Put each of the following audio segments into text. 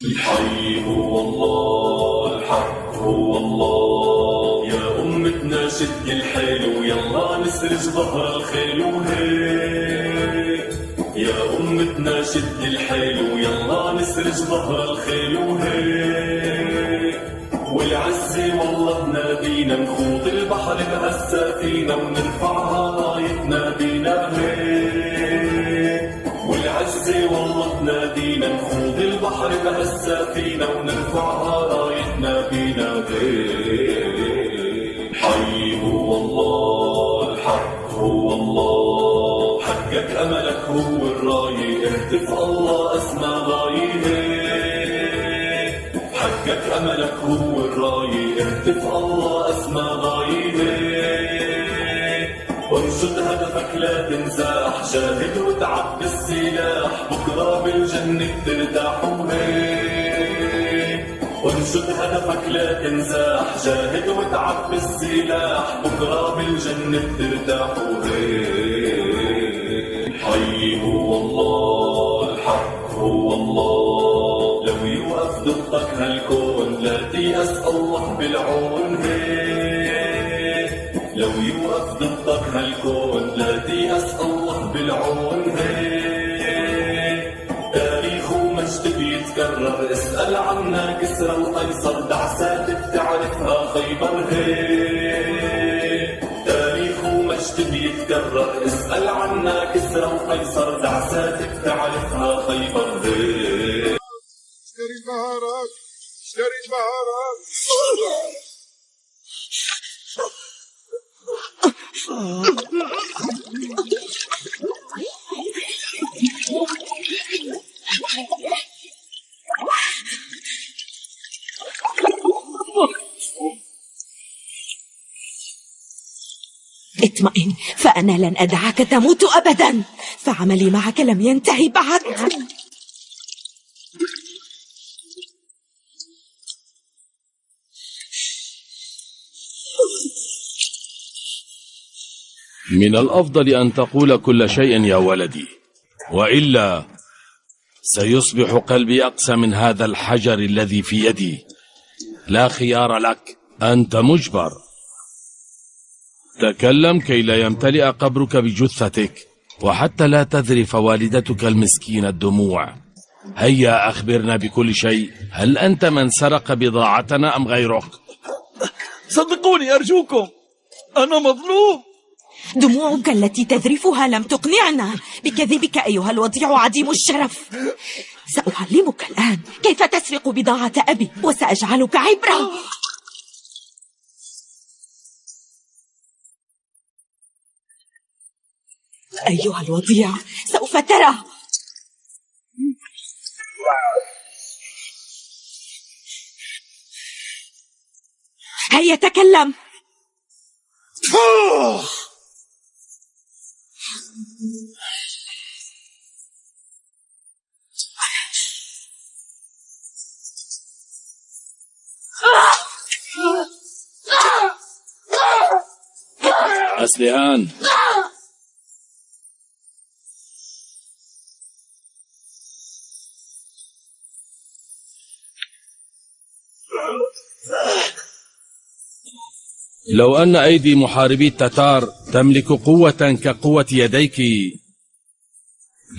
الحي هو الله، الحق هو الله. يا أمتنا شد الحيل ويلا نسرج ظهر الخيل وهيك. يا أمتنا شد الحيل ويلا نسرج ظهر الخيل وهيك. والعزة والله تنادينا نخوض البحر بهالسفينة ونرفعها رايتنا بينا هيك. والعزة والله تنادينا نخوض البحر بهالسفينة ونرفعها رايتنا بينا هيك. الحي هو الله، الحق هو الله. حقك أملك هو الراية، اهتف الله أسمى غاية. حقك أملك هو الراية، اهتف الله أسمى غاية. وانشد هدفك لا تنزاح، جاهد وتعب بالسلاح، بكرة بالجنة ترتاح وهيك. وانشد هدفك لا تنزاح، جاهد وتعب بالسلاح، بكرة بالجنة ترتاح وهيك. الحي هو الله، الحق هو الله. لو يوقف ضدك هالكون لا تيأس الله بالعون هيك. لو يوقف ضدك هالكون لا تيأس الله بالعون هيك. تاريخ ومجد بيتكرر، اسأل عنا كسرى وقيصر، دعسات بتعرفها خيبر هيك. تاريخ ومجد بيتكرر، اسأل عنا كسرى وقيصر، دعسات بتعرفها خيبر هيك. اشتري بهارات، اشتري بهارات. اطمئن، فأنا لن أدعك تموت أبدا، فعملي معك لم ينتهي بعد. من الأفضل أن تقول كل شيء يا ولدي، وإلا سيصبح قلبي أقسى من هذا الحجر الذي في يدي. لا خيار لك، أنت مجبر. تكلم كي لا يمتلئ قبرك بجثتك، وحتى لا تذرف والدتك المسكينة الدموع. هيا أخبرنا بكل شيء. هل أنت من سرق بضاعتنا أم غيرك؟ صدقوني أرجوكم، أنا مظلوم. دموعك التي تذرفها لم تقنعنا بكذبك أيها الوضيع عديم الشرف. سأعلمك الآن كيف تسرق بضاعة أبي، وسأجعلك عبرة. أيها الوضيع، سوف ترى. هيا تكلم. أسلحان، لو أن أيدي محاربي التتار تملك قوة كقوة يديك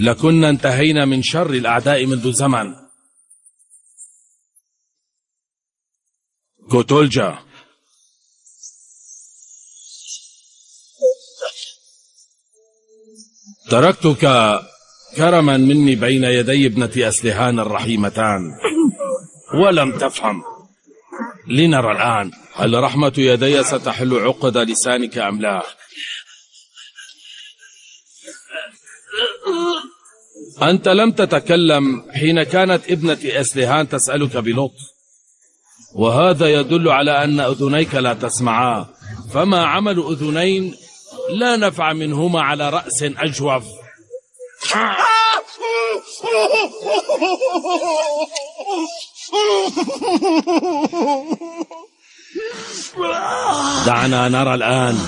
لكنا انتهينا من شر الأعداء منذ زمن. كوتولجا، تركتك كرما مني بين يدي ابنة أسلحان الرحيمتان ولم تفهم. لنرى الآن هل رحمة يدي ستحل عقد لسانك أم لا. أنت لم تتكلم حين كانت ابنة أسلحان تسألك بلطف، وهذا يدل على أن أذنيك لا تسمعا. فما عمل أذنين لا نفع منهما على رأس أجوف. دعنا نرى الآن،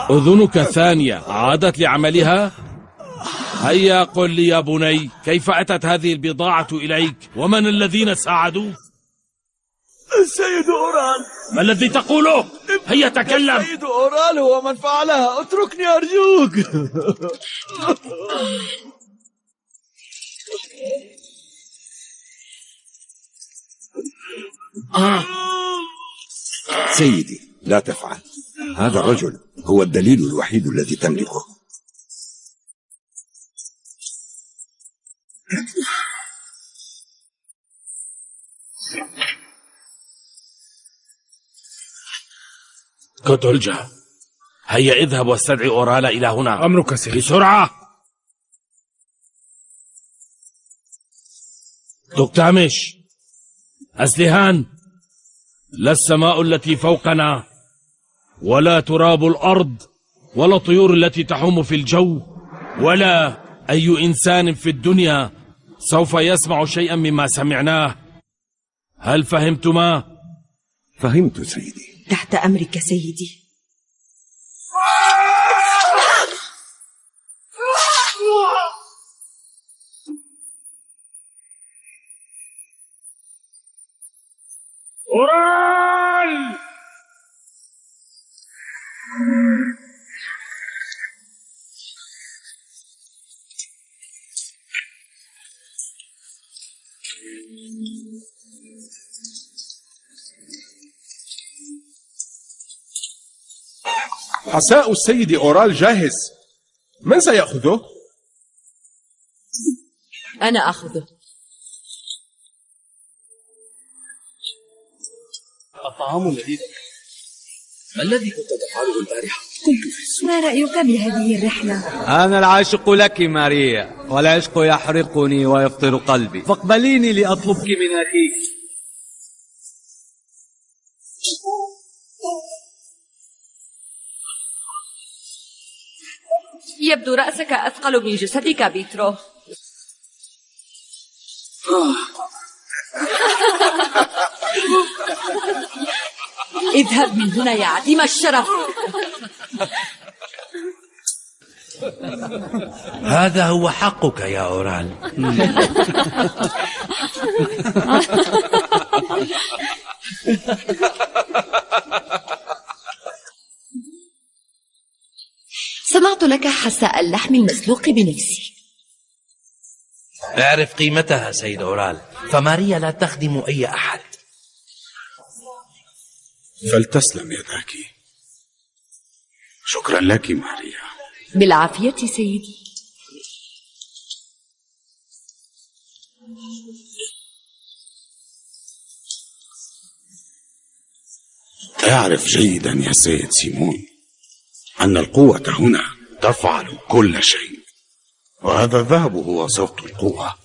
أذنك الثانية عادت لعملها؟ هيا قل لي يا بني، كيف أتت هذه البضاعة إليك؟ ومن الذين ساعدوك؟ السيد أورال. ما الذي تقوله؟ هيا تكلم. السيد أورال هو من فعلها، اتركني أرجوك. سيدي لا تفعل، هذا الرجل هو الدليل الوحيد الذي تملكه. كوتولجا، هيا اذهب واستدعي أورالا إلى هنا. أمرك سيدي. بسرعة. توكتامش، أسلهان، لا السماء التي فوقنا ولا تراب الأرض ولا الطيور التي تحوم في الجو ولا أي إنسان في الدنيا سوف يسمع شيئا مما سمعناه. هل فهمتما؟ فهمت سيدي. تحت أمرك سيدي. أورال! عصاء السيد أورال جاهز، من سيأخذه؟ أنا أخذه. الطعام لذيذ. ما الذي كنت تفعله البارحة؟ كنت في السوق. ما رأيك بهذه الرحلة؟ أنا العاشق لك ماريا، والعشق يحرقني ويفطر قلبي، فاقبليني لأطلبك من أخيك. يبدو رأسك أثقل من جسدك بيترو. اذهب من هنا يا عديم الشرف. هذا هو حقك يا أورال. صنعت لك حساء اللحم المسلوق بنفسي. اعرف قيمتها سيد أورال، فماريا لا تخدم أي أحد. فلتسلم يداك. شكرا لك ماريا. بالعافية سيدي. تعرف جيدا يا سيد سيمون أن القوة هنا تفعل كل شيء، وهذا الذهب هو صوت القوة.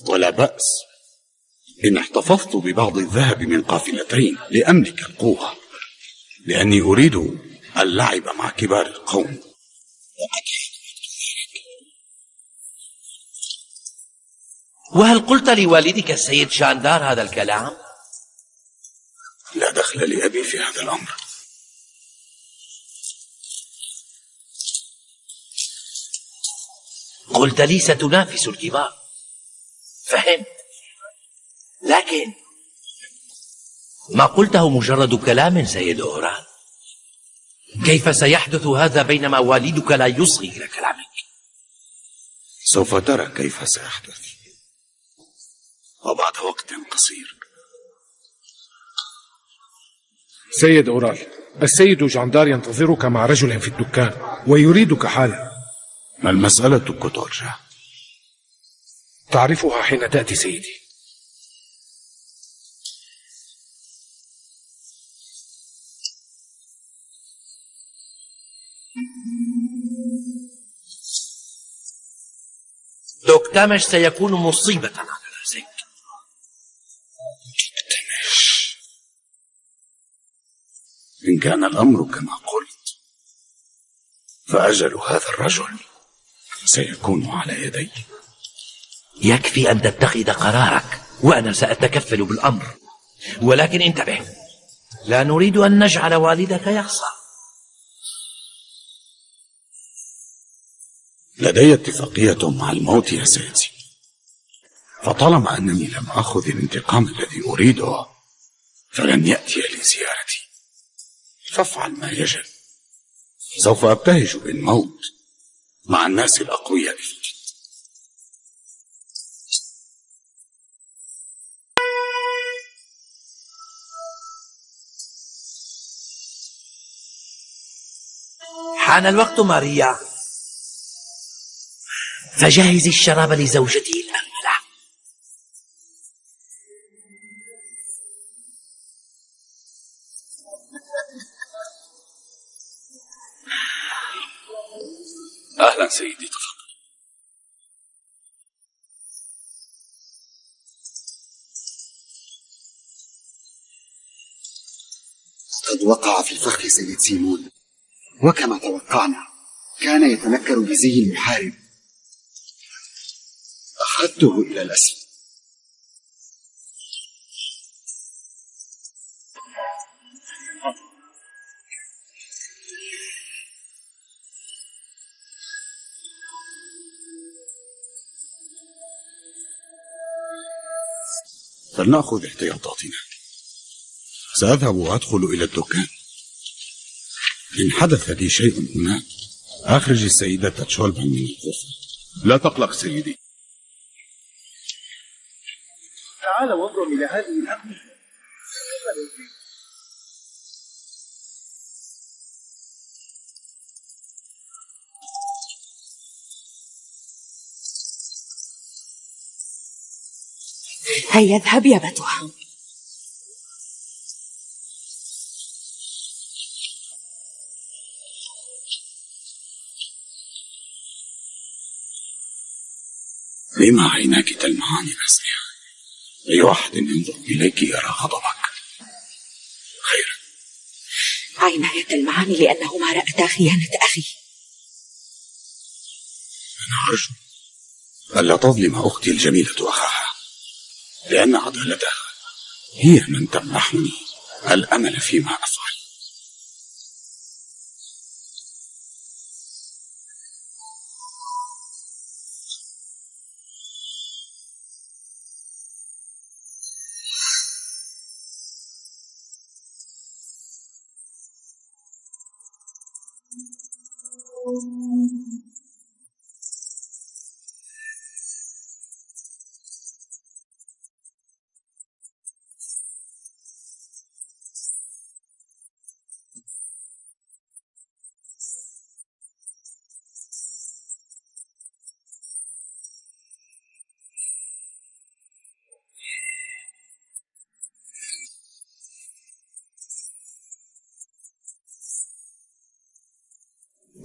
ولا بأس إن احتفظت ببعض الذهب من قافلتين لأملك القوة، لأني أريد اللعب مع كبار القوم. وهل قلت لوالدك السيد شاندار هذا الكلام؟ لا دخل لأبي في هذا الأمر. قلت لي ستنافس الكبار، فهمت، لكن ما قلته مجرد كلام سيد أورال. كيف سيحدث هذا بينما والدك لا يصغي إلى كلامك؟ سوف ترى كيف سيحدث، وبعد وقت قصير. سيد أورال، السيد جاندار ينتظرك مع رجل في الدكان ويريدك حالا. ما المسألة كوتولجا؟ تعرفها حين تأتي سيدي. دوكتامش سيكون مصيبة على رأسك. إن كان الأمر كما قلت فأجل هذا الرجل سيكون على يدي. يكفي أن تتخذ قرارك وأنا سأتكفل بالأمر، ولكن انتبه، لا نريد أن نجعل والدك يخسر. لدي اتفاقية مع الموت يا سيدي، فطالما أنني لم أخذ الانتقام الذي أريده فلن يأتي لزيارتي، فافعل ما يجب. سوف أبتهج بالموت مع الناس الأقوياء في الجد. حان الوقت ماريا، فجهزي الشراب لزوجتي الأملة. أهلا سيدي، تفضل. قد وقع في الفخ سيد سيمون، وكما توقعنا كان يتنكر بزي المحارب. أخذته إلى الأسفل. فلنأخذ احتياطاتنا. سأذهب وأدخل إلى الدكان. إن حدث لي شيء هناك أخرج السيدة تشولبان من الغرفة. لا تقلق سيدي. تعال وانظر إلى هذه الأقمشة. هيا اذهب يا بتوة. لما عيناك تلمعان باسمها؟ أي واحد ينظر إليك يرى غضبك. خيرا. عيناي تلمعان لأنهما رأتا خيانة أخي. أنا أرجو ألا تظلم أختي الجميلة أخاها، لأن عدالتها هي من تمنحني الأمل فيما أفعل.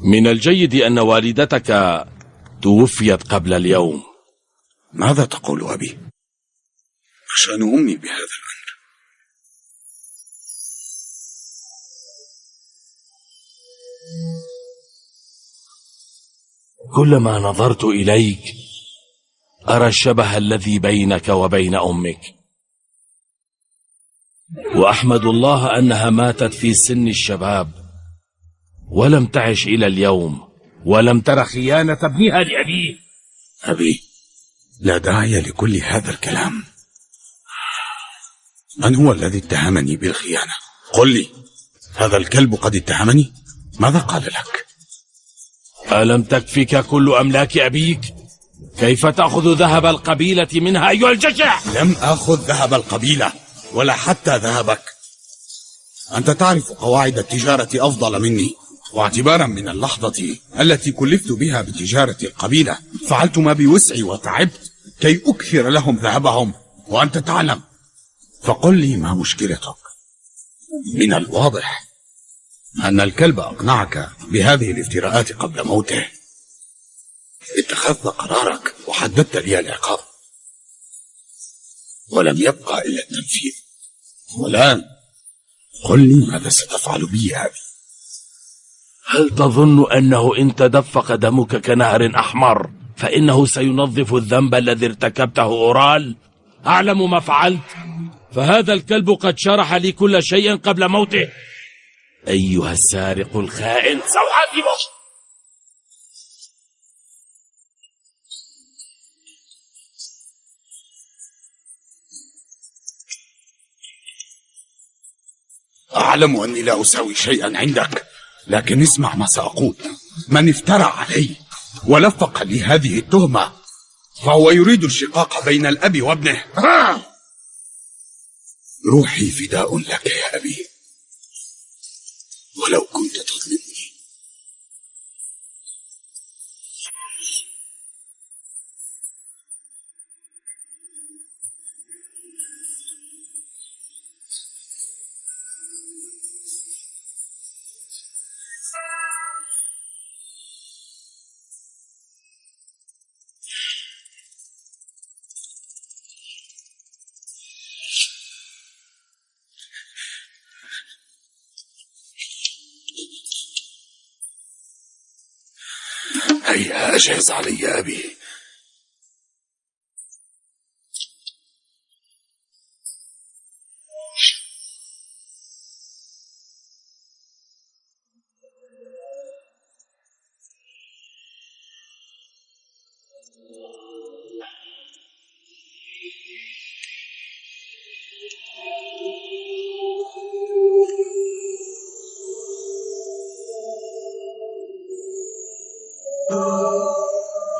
من الجيد أن والدتك توفيت قبل اليوم. ماذا تقول أبي؟ ما شأن أمي بهذا الأمر؟ كلما نظرت إليك أرى الشبه الذي بينك وبين أمك، وأحمد الله أنها ماتت في سن الشباب ولم تعش إلى اليوم، ولم تر خيانة ابنها لأبيه. أبي، لا داعي لكل هذا الكلام. من هو الذي اتهمني بالخيانة؟ قل لي، هذا الكلب قد اتهمني؟ ماذا قال لك؟ ألم تكفك كل أملاك أبيك؟ كيف تأخذ ذهب القبيلة منها أيها الجشع؟ لم أخذ ذهب القبيلة ولا حتى ذهبك. أنت تعرف قواعد التجارة أفضل مني، واعتبارا من اللحظة التي كلفت بها بتجارة القبيلة فعلت ما بوسعي وتعبت كي أكثر لهم ذهبهم، وأنت تعلم. فقل لي، ما مشكلتك؟ من الواضح أن الكلب أقنعك بهذه الافتراءات قبل موته. اتخذت قرارك وحددت لي العقاب، ولم يبقى إلا التنفيذ. والآن قل لي، ماذا ستفعل بي يا أبي؟ هل تظن أنه إن تدفق دمك كنهر أحمر فإنه سينظف الذنب الذي ارتكبته أورال؟ أعلم ما فعلت، فهذا الكلب قد شرح لي كل شيء قبل موته. أيها السارق الخائن، سأعذبك. أعلم أني لا أساوي شيئا عندك، لكن اسمع ما سأقول. من افترى علي ولفق لي هذه التهمة فهو يريد الشقاق بين الأب وابنه. روحي فداء لك يا أبي، ولو كنت تظلمني. هيا أجهز علي يا أبي.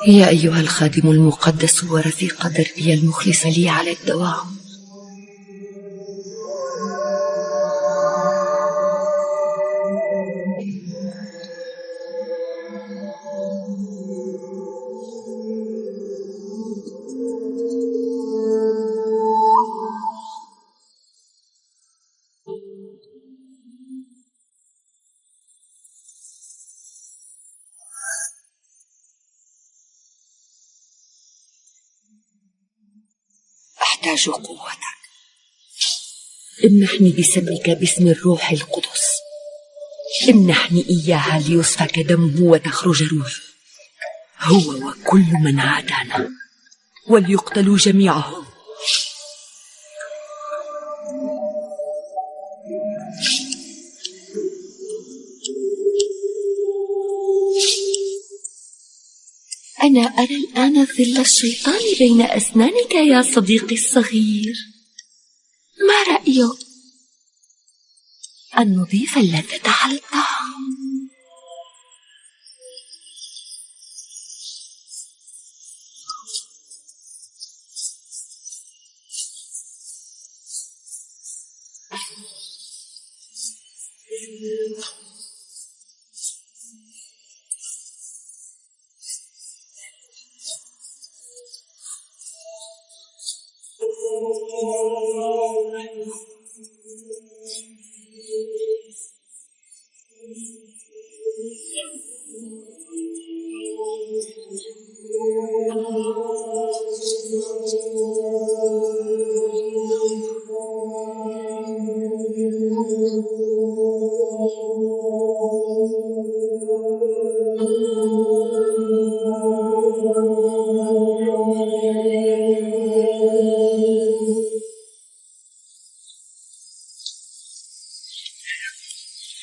يا أيها الخادم المقدس ورفيق دربي المخلص لي على الدوام، أحتاج قوتك. امنحني بسمك باسم الروح القدس، امنحني إياها ليسفك دمه وتخرج روحه، هو وكل من عادانا، وليقتلوا جميعهم. أنا أرى الآن ظل الشيطان بين أسنانك يا صديقي الصغير. ما رأيك أن نضيف اللذة على الطعام؟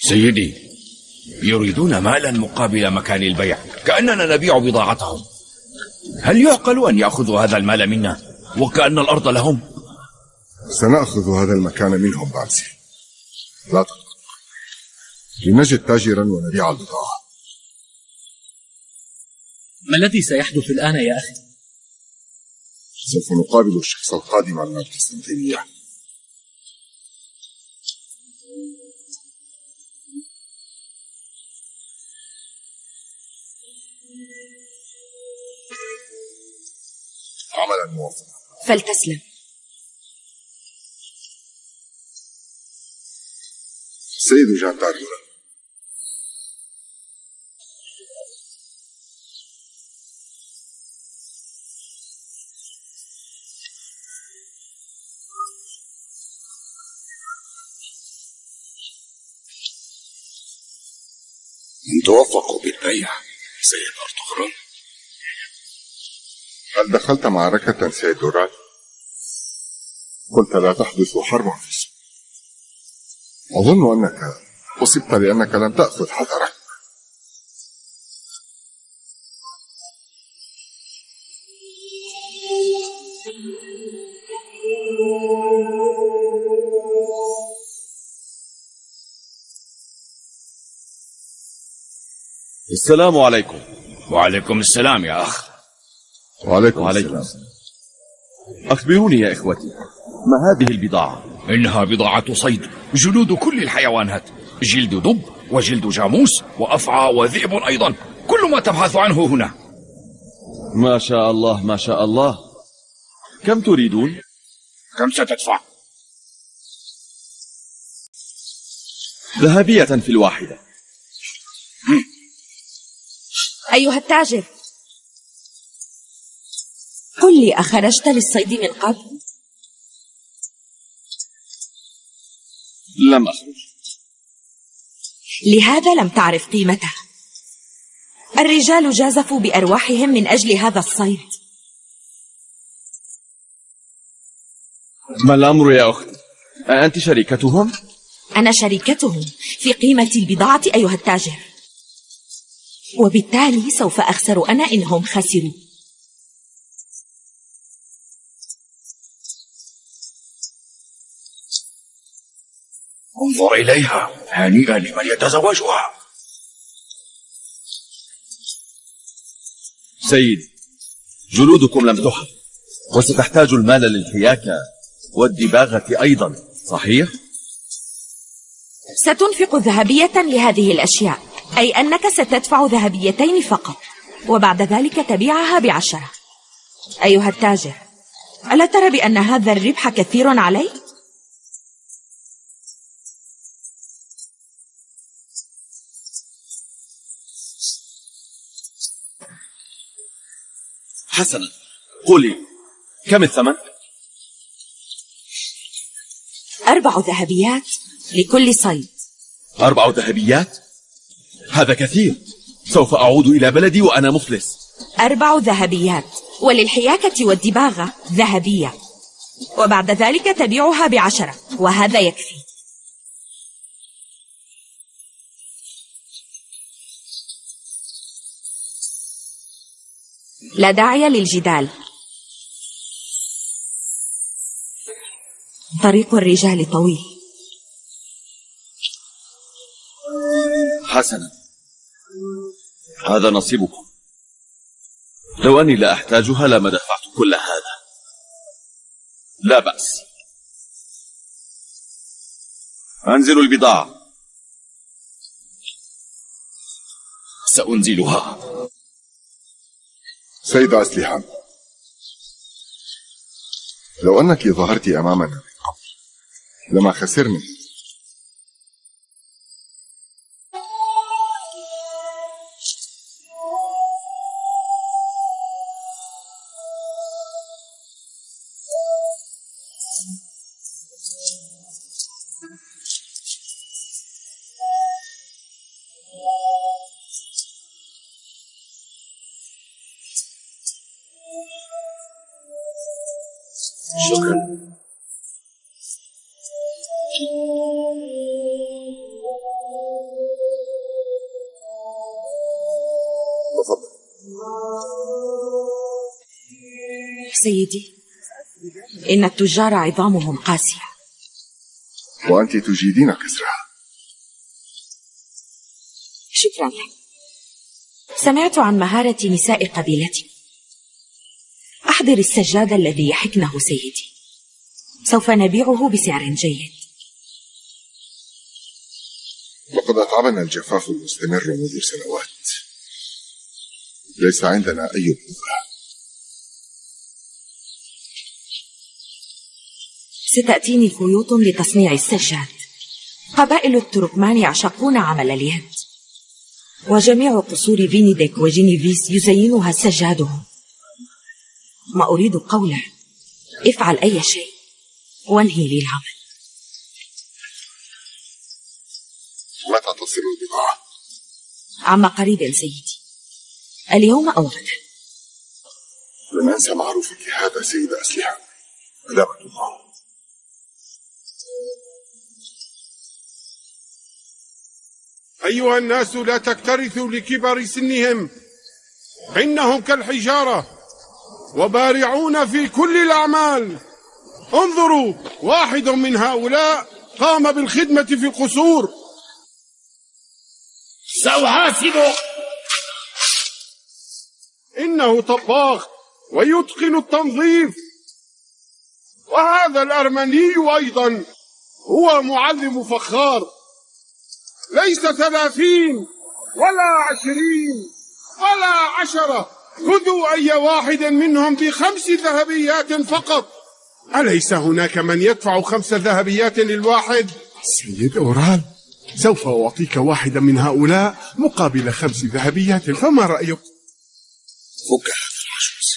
سيدي، يريدون مالا مقابل مكان البيع، كأننا نبيع بضاعتهم. هل يعقل أن يأخذوا هذا المال منا وكأن الأرض لهم؟ سنأخذ هذا المكان منهم بامسي، لا تقلق، لنجد تاجرا ونبيع البضاعة. ما الذي سيحدث الآن يا أخي؟ سوف نقابل الشخص القادم من القسطنطينية. عملا موفقا. فلتسلم. سيد جاندار يورال، إن توفقوا بالبيع سيد أرطغرل. هل دخلت معركة سيد دورال؟ قلت لا تحدث حرب في السوق. أظن أنك أصبت لأنك لم تأخذ حذرك. السلام عليكم. وعليكم السلام يا أخ. وعليكم السلام. أخبروني يا إخوتي، ما هذه البضاعة؟ إنها بضاعة صيد، جلود كل الحيوانات، جلد دب وجلد جاموس وأفعى وذئب أيضا، كل ما تبحث عنه هنا. ما شاء الله ما شاء الله. كم تريدون؟ كم ستدفع؟ ذهبية في الواحدة. أيها التاجر، قل لي، أخرجت للصيد من قبل؟ لم أخرج. لهذا لم تعرف قيمته. الرجال جازفوا بأرواحهم من أجل هذا الصيد. ما الأمر يا أختي؟ أنت شريكتهم؟ أنا شريكتهم في قيمة البضاعة أيها التاجر، وبالتالي سوف أخسر أنا إنهم خسروا. انظر إليها، هنيئا لمن يتزوجها. سيد، جلودكم لم تحف، وستحتاج المال للحياكة والدباغة أيضا، صحيح؟ ستنفق ذهبية لهذه الأشياء، أي أنك ستدفع ذهبيتين فقط، وبعد ذلك تبيعها ب10. أيها التاجر، ألا ترى بأن هذا الربح كثير علي؟ حسنا، قولي كم الثمن؟ 4 ذهبيات لكل صيد. 4 ذهبيات؟ هذا كثير، سوف أعود إلى بلدي وأنا مفلس. 4 ذهبيات، وللحياكة والدباغة ذهبية، وبعد ذلك تبيعها ب10، وهذا يكفي. لا داعي للجدال، طريق الرجال طويل. حسنا، هذا نصيبكم. لو أني لا أحتاجها لما دفعت كل هذا. لا بأس، أنزل البضاعة. سأنزلها. سيدة أسلحان، لو أنك ظهرت أمامنا من قبل لما خسرني. شكرا. تفضل. سيدي، إن التجار عظامهم قاسية. وأنت تجيدين كسرها. شكرا لك. سمعت عن مهارة نساء قبيلتي. أحضر السجاد الذي يحكنه سيدي، سوف نبيعه بسعر جيد. لقد أتعبنا الجفاف المستمر منذ سنوات، ليس عندنا أي قوة. ستأتيني خيوط لتصنيع السجاد. قبائل التركمان يعشقون عمل اليد، وجميع قصور فينيديك وجينيفيس يزينها سجادهم. ما أريد قوله، افعل أي شيء وانهي لي العمل. متى تصل البضاعة؟ عما قريب سيدي، اليوم أو غدا. لن أنسى معروفك هذا سيدة أسلحة. سلامة الله. أيها الناس، لا تكترثوا لكبر سنهم، إنهم كالحجارة وبارعون في كل الأعمال. انظروا، واحد من هؤلاء قام بالخدمة في القصور. سأحاسب إنه طباخ ويتقن التنظيف. وهذا الأرمني أيضا هو معلم فخار، ليس 30 ولا 20 ولا 10. خذوا أي واحد منهم ب5 ذهبيات فقط. أليس هناك من يدفع 5 ذهبيات للواحد؟ سيد أورال، سوف أعطيك واحدا من هؤلاء مقابل 5 ذهبيات، فما رأيك؟ فك هذا العجوز.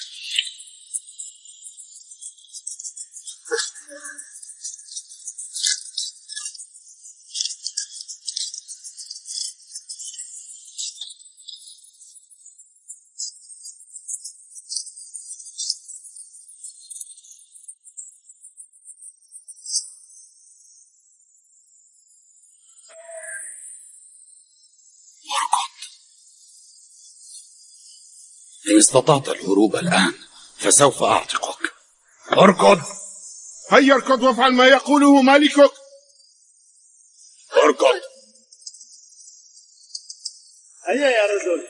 إن استطعت الهروب الآن فسوف أعتقك. اركض. هيا اركض وافعل ما يقوله مالكك. اركض. هيا يا رجل.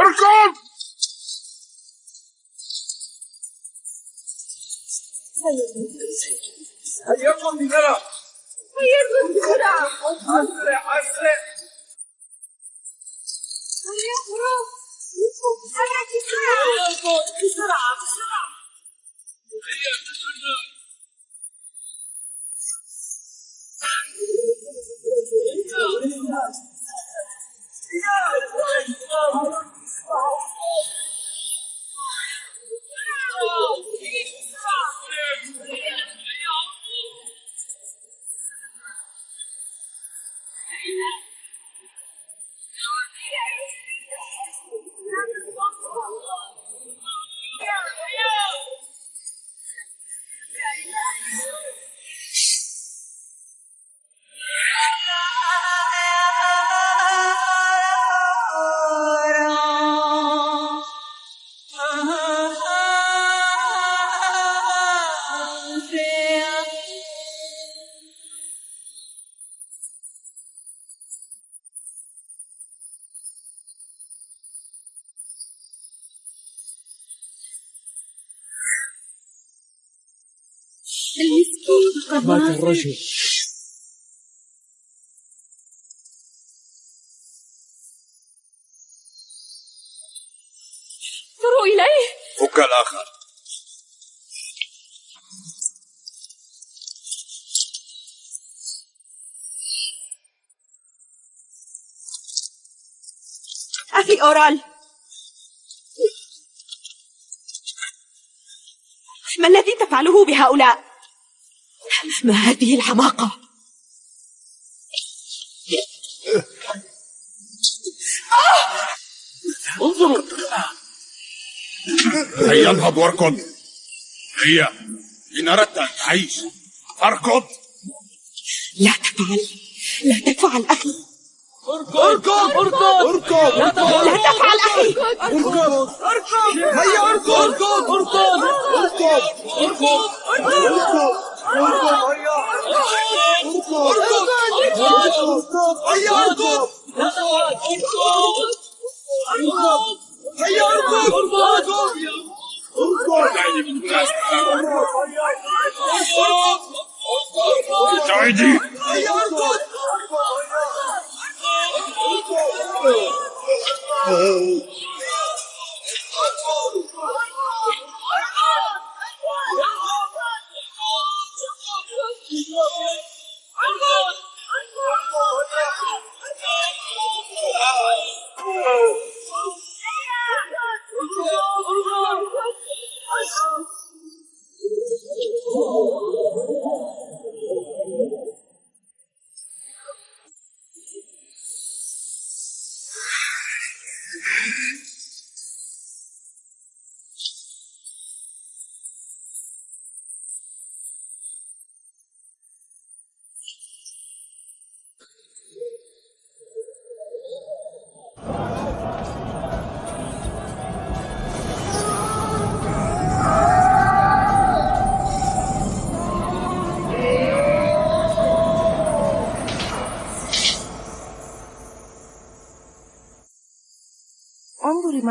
اركض. هيا اركض بسرعة. هيا اركض بسرعة. أسرع أسرع. هيا اركض. بسرعة بسرعة. هيا بسرعة. المسكين قد مات الرجل. انظروا إليه. فك الآخر. أخي أورال، ما الذي تفعله بهؤلاء؟ ما هذه الحماقة؟ انظروا. هيا انهض واركض. هيا إن أردت أن تعيش فاركض. لا تفعل، لا تفعل أخي. اركض اركض اركض. لا تفعل أخي. اركض اركض. هيا اركض اركض اركض اركض اركض اركض. هيا اركض. هيا اركض. ابتعدي.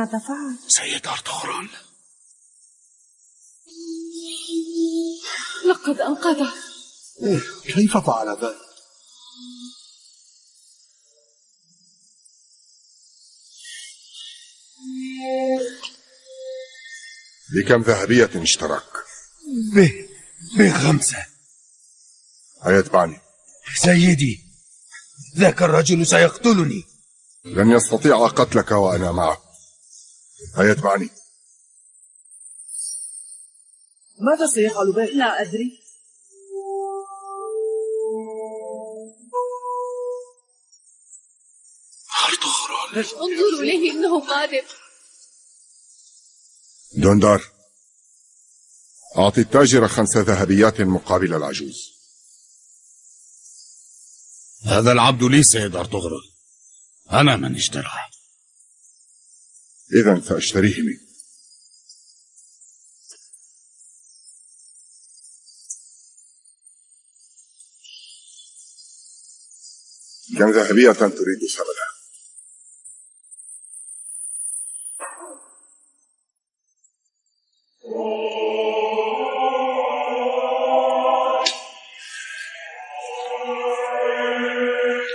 ماذا فعل؟ سيد أرطغرل. لقد أنقذه. كيف فعل ذلك؟ بكم ذهبية اشترك؟ ب5. أيتبعني؟ سيدي، ذاك الرجل سيقتلني. لن يستطيع قتلك وأنا معه. أيتبعني؟ ماذا سيفعل به؟ لا أدري. انظروا إليه إنه قادم. دوندار، أعطي التاجر 5 ذهبيات مقابل العجوز. هذا العبد لي سيد أرطغرل، أنا من اشتراه. إذن سأشتريه منك. كم ذهبية تريد ثمنها؟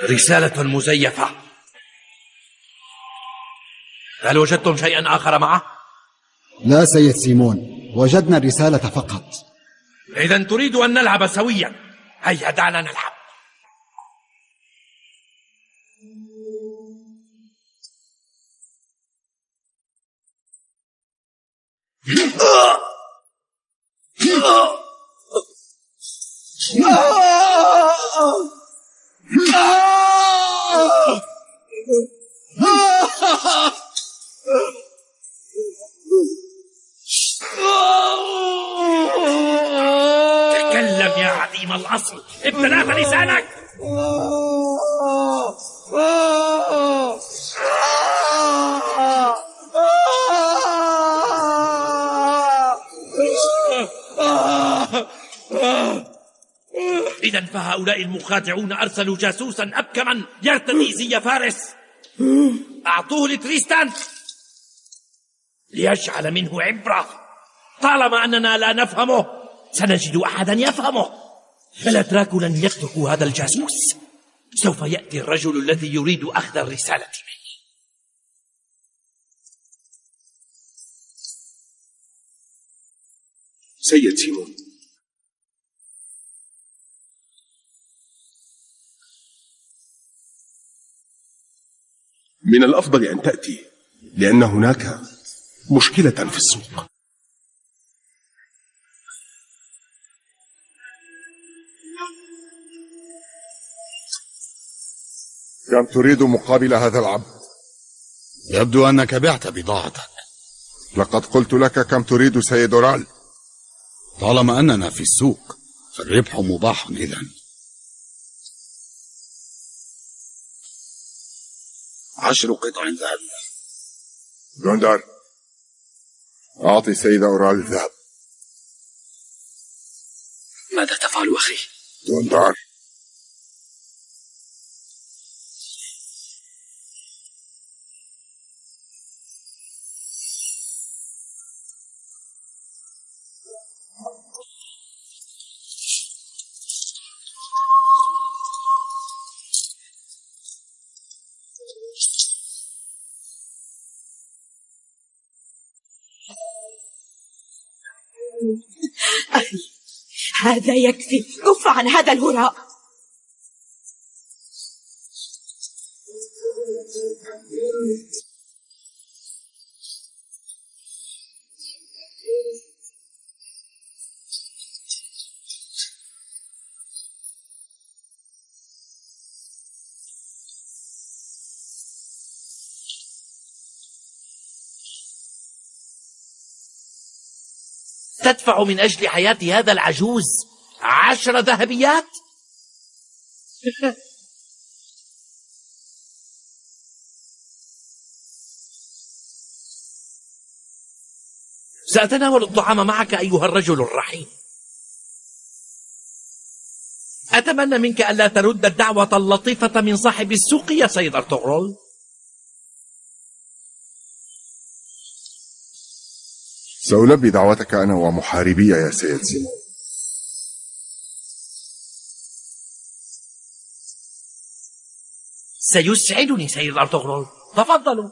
رسالة مزيفة. هل وجدتم شيئا آخر معه؟ لا سيد سيمون، وجدنا الرسالة فقط. إذا تريد أن نلعب سويا. هيا دعنا نلعب. تكلم يا عديم الأصل، ابتلعت لسانك. إذا فهؤلاء المخادعون أرسلوا جاسوسا أبكما يرتدي زي فارس. أعطوه لتريستان ليجعل منه عبرة. طالما أننا لا نفهمه سنجد أحدا يفهمه. الأتراك لن يتركوا هذا الجاسوس. سوف يأتي الرجل الذي يريد أخذ الرسالة منه. سيد سيمون، من الأفضل أن تأتي، لأن هناك مشكلة في السوق. كم تريد مقابل هذا العبد؟ يبدو أنك بعت بضاعتك. لقد قلت لك كم تريد سيد أورال. طالما أننا في السوق فالربح مباح إذن. 10 قطع ذهبية. دوندار، أعطي سيد أورال الذهب. ماذا تفعل أخي؟ دوندار، أخي، هذا يكفي. كف عن هذا الهراء. تدفع من أجل حياة هذا العجوز 10 ذهبيات؟ سأتناول الطعام معك أيها الرجل الرحيم. أتمنى منك ألا ترد الدعوة اللطيفة من صاحب السوق يا سيد أرطغرل. سألبي دعوتك أنا ومحاربي يا سيد سيمون. سيسعدني سيد أرطغرل، تفضلوا.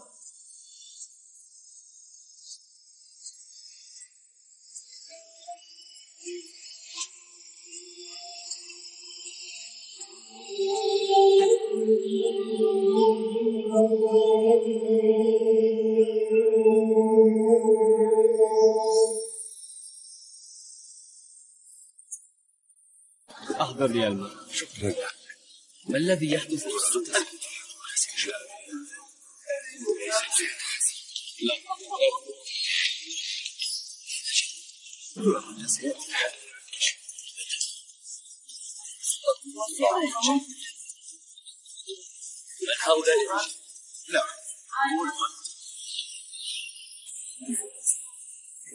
أحضر لي الماء. شكرا لك. ما الذي يحدث في السودان؟ من هؤلاء؟ لا،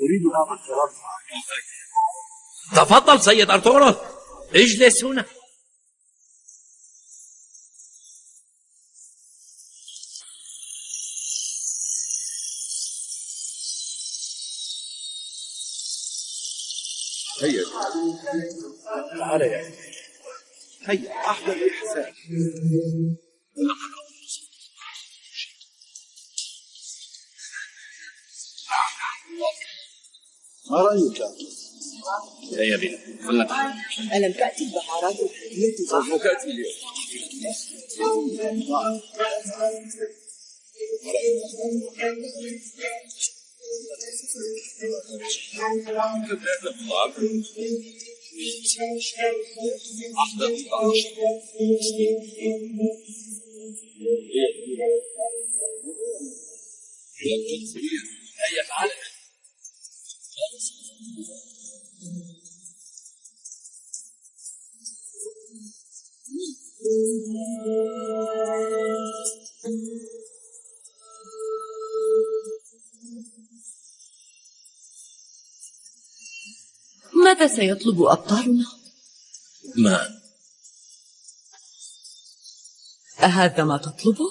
أريد هذا الكلام. تفضل سيد أرطغرل، اجلس هنا. هيا تعال يا أخي. هيا أحضر لي حساب. ما رأيك؟ هيا بنا، فلنذهب. ألم تأتي البهارات الحلية؟ سوف تأتي اليوم. هيا تعال. ماذا سيطلب أبطالنا؟ ماء. أهذا ما تطلبه؟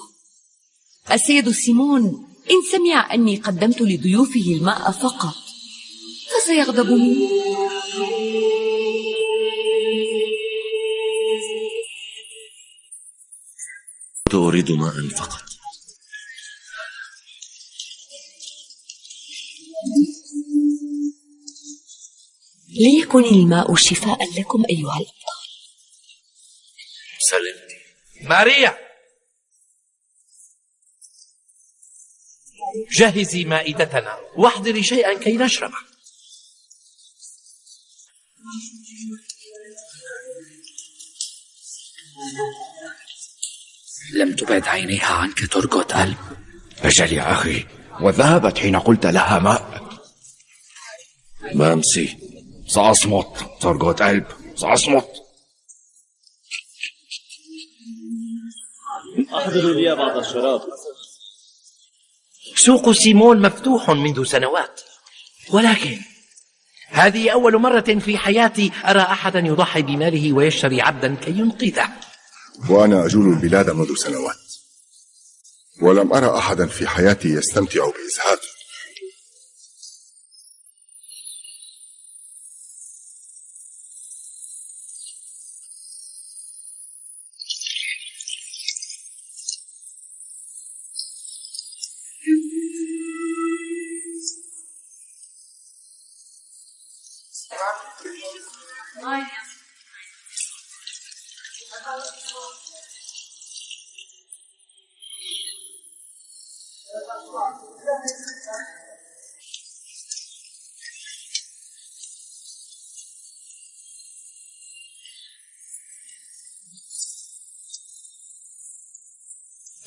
السيد سيمون إن سمع أني قدمت لضيوفه الماء فقط فسيغضب مني. أريد ماء فقط. ليكن الماء شفاء لكم أيها الأبطال. سلمتي. ماريا، جهزي مائدتنا واحضري شيئا كي نشربه. لم تبعد عينيها عنك ترقد قلب. أجل يا أخي، وذهبت حين قلت لها ماء. مامسي، سأصمت. ترقد قلب، سأصمت. أحضروا لي بعض الشراب. سوق سيمون مفتوح منذ سنوات، ولكن هذه أول مرة في حياتي أرى أحدا يضحي بماله ويشتري عبدا كي ينقذه. وأنا أجول البلاد منذ سنوات، ولم أرى أحدا في حياتي يستمتع بإزهاقي.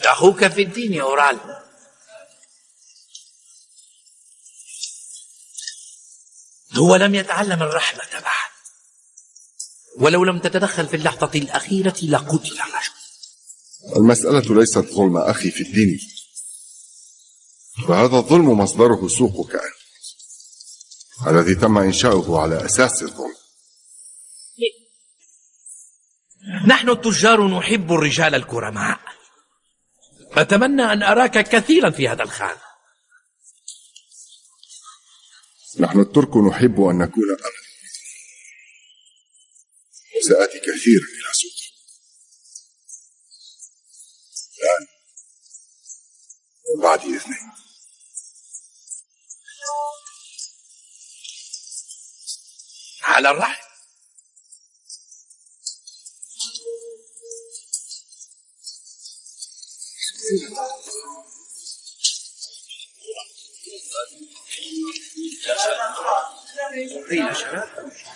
أخوك في الدين يا أورال. هو لم يتعلم الرحمة بعد، ولو لم تتدخل في اللحظة الأخيرة لقتل الرجل. المسألة ليست ظلم أخي في الدين، فهذا الظلم مصدره سوقك أنت الذي تم إنشاؤه على أساس الظلم. نحن التجار نحب الرجال الكرماء. أتمنى أن أراك كثيرا في هذا الخان. نحن الترك نحب أن نكون أملا. سآتي كثيرا إلى سوق الآن بعد إذنك. على الرحم.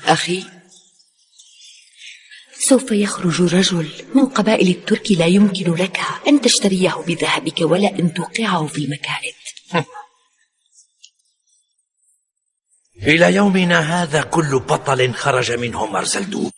أخي، سوف يخرج رجل من قبائل الترك لا يمكن لك أن تشتريه بذهبك ولا أن توقعه في المكائد. إلى يومنا هذا كل بطل خرج منه مرزلدون.